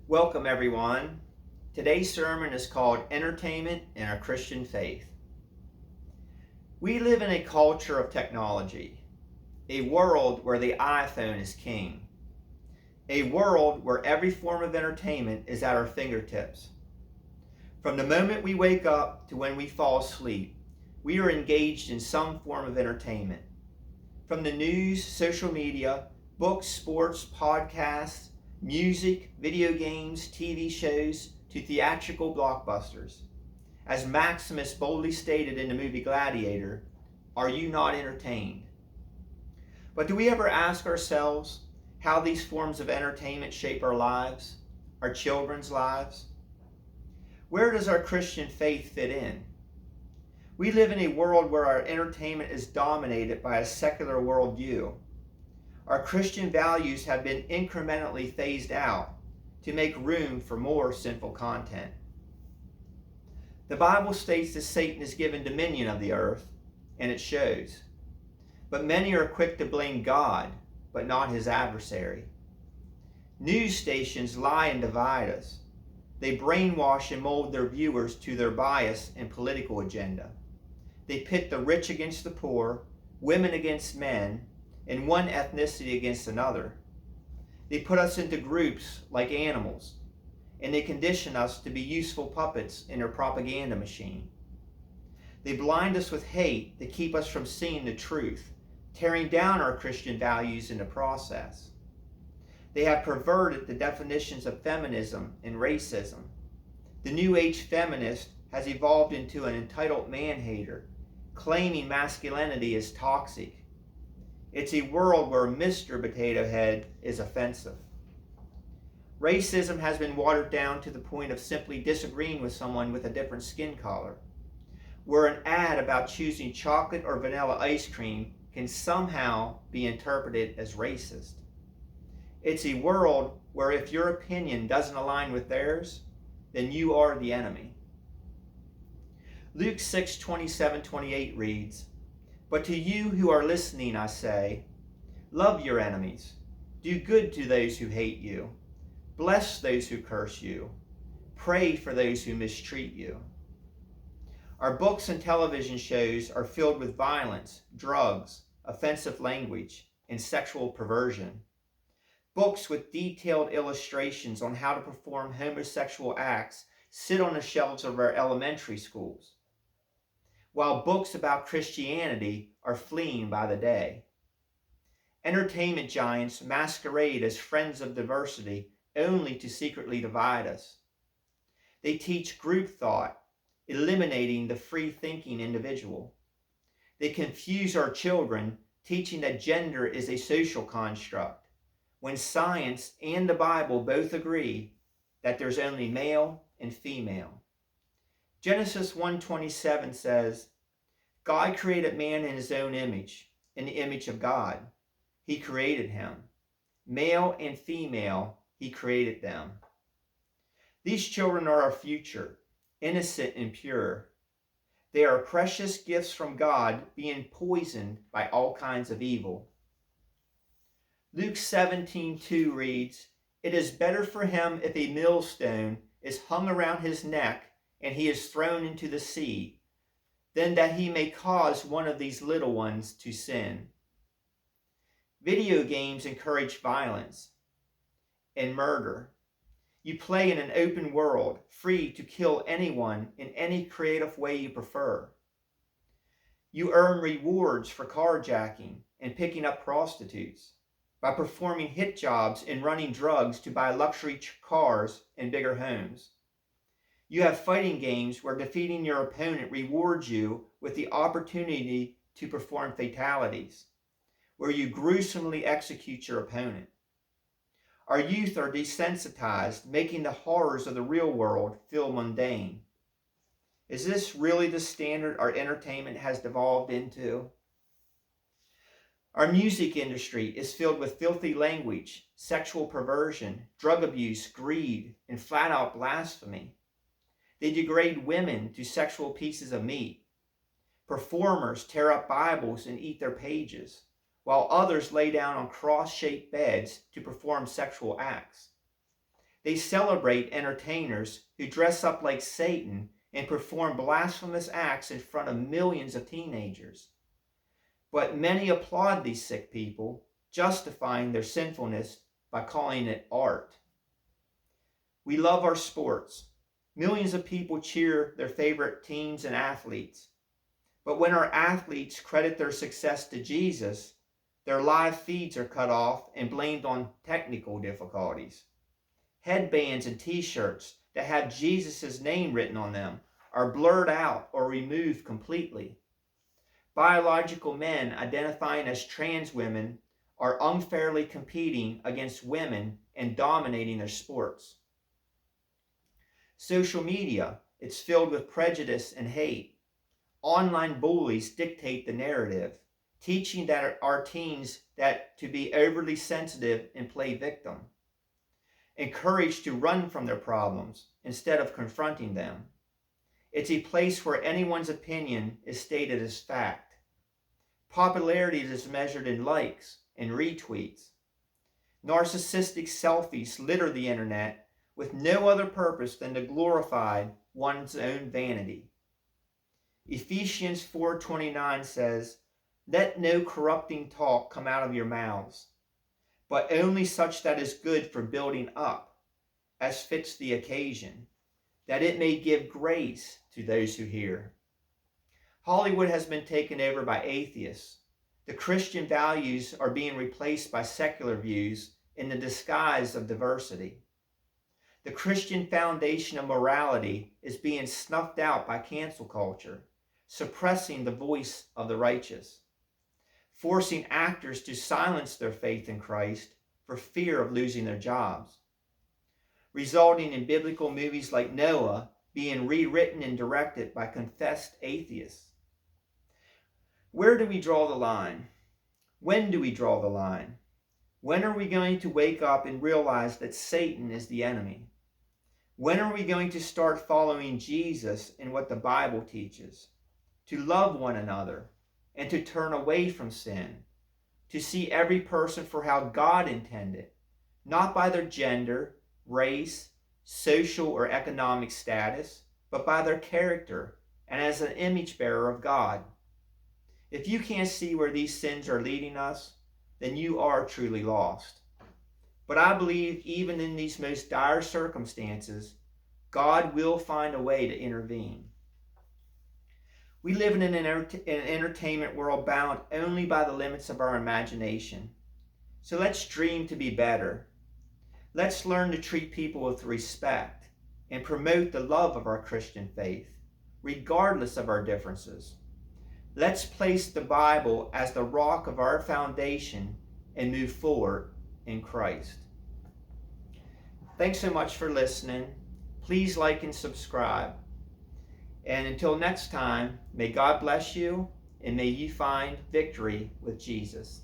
Welcome, everyone. Today's sermon is called Entertainment in Our Christian Faith. We live in a culture of technology, a world where the iPhone is king, a world where every form of entertainment is at our fingertips. From the moment we wake up to when we fall asleep, we are engaged in some form of entertainment. From the news, social media, books, sports, podcasts, music, video games, TV shows, to theatrical blockbusters. As Maximus boldly stated in the movie Gladiator, are you not entertained? But do we ever ask ourselves how these forms of entertainment shape our lives, our children's lives? Where does our Christian faith fit in? We live in a world where our entertainment is dominated by a secular worldview. Our Christian values have been incrementally phased out to make room for more sinful content. The Bible states that Satan is given dominion of the earth, and it shows. But many are quick to blame God, but not his adversary. News stations lie and divide us. They brainwash and mold their viewers to their bias and political agenda. They pit the rich against the poor, women against men, and one ethnicity against another. They put us into groups like animals, and they condition us to be useful puppets in their propaganda machine. They blind us with hate to keep us from seeing the truth, tearing down our Christian values in the process. They have perverted the definitions of feminism and racism. The New Age feminist has evolved into an entitled man-hater, claiming masculinity is toxic. It's a world where Mr. Potato Head is offensive. Racism has been watered down to the point of simply disagreeing with someone with a different skin color, where an ad about choosing chocolate or vanilla ice cream can somehow be interpreted as racist. It's a world where if your opinion doesn't align with theirs, then you are the enemy. Luke 6:27-28 reads, "But to you who are listening, I say, love your enemies, do good to those who hate you, bless those who curse you, pray for those who mistreat you." Our books and television shows are filled with violence, drugs, offensive language, and sexual perversion. Books with detailed illustrations on how to perform homosexual acts sit on the shelves of our elementary schools, while books about Christianity are fleeing by the day. Entertainment giants masquerade as friends of diversity only to secretly divide us. They teach group thought, eliminating the free-thinking individual. They confuse our children, teaching that gender is a social construct, when science and the Bible both agree that there's only male and female. Genesis 1:27 says, God created man in his own image, in the image of God. He created him. Male and female, he created them. These children are our future, innocent and pure. They are precious gifts from God being poisoned by all kinds of evil. Luke 17:2 reads, "It is better for him if a millstone is hung around his neck and he is thrown into the sea, than that he may cause one of these little ones to sin." Video games encourage violence and murder. You play in an open world, free to kill anyone in any creative way you prefer. You earn rewards for carjacking and picking up prostitutes, by performing hit jobs and running drugs to buy luxury cars and bigger homes. You have fighting games where defeating your opponent rewards you with the opportunity to perform fatalities, where you gruesomely execute your opponent. Our youth are desensitized, making the horrors of the real world feel mundane. Is this really the standard our entertainment has devolved into? Our music industry is filled with filthy language, sexual perversion, drug abuse, greed, and flat-out blasphemy. They degrade women to sexual pieces of meat. Performers tear up Bibles and eat their pages, while others lay down on cross-shaped beds to perform sexual acts. They celebrate entertainers who dress up like Satan and perform blasphemous acts in front of millions of teenagers. But many applaud these sick people, justifying their sinfulness by calling it art. We love our sports. Millions of people cheer their favorite teams and athletes. But when our athletes credit their success to Jesus, their live feeds are cut off and blamed on technical difficulties. Headbands and t-shirts that have Jesus' name written on them are blurred out or removed completely. Biological men identifying as trans women are unfairly competing against women and dominating their sports. Social media, it's filled with prejudice and hate. Online bullies dictate the narrative, teaching that our teens that to be overly sensitive and play victim. Encouraged to run from their problems instead of confronting them. It's a place where anyone's opinion is stated as fact. Popularity is measured in likes and retweets. Narcissistic selfies litter the internet with no other purpose than to glorify one's own vanity. Ephesians 4:29 says, "Let no corrupting talk come out of your mouths, but only such that is good for building up, as fits the occasion, that it may give grace to those who hear." Hollywood has been taken over by atheists. The Christian values are being replaced by secular views in the disguise of diversity. The Christian foundation of morality is being snuffed out by cancel culture, suppressing the voice of the righteous, forcing actors to silence their faith in Christ for fear of losing their jobs, resulting in biblical movies like Noah being rewritten and directed by confessed atheists. Where do we draw the line? When do we draw the line? When are we going to wake up and realize that Satan is the enemy? When are we going to start following Jesus in what the Bible teaches? To love one another and to turn away from sin, to see every person for how God intended, not by their gender, race, social or economic status, but by their character and as an image bearer of God. If you can't see where these sins are leading us, then you are truly lost. But I believe even in these most dire circumstances, God will find a way to intervene. We live in an entertainment world bound only by the limits of our imagination. So let's dream to be better. Let's learn to treat people with respect and promote the love of our Christian faith, regardless of our differences. Let's place the Bible as the rock of our foundation and move forward in Christ. Thanks so much for listening. Please like and subscribe. And until next time, may God bless you and may you find victory with Jesus.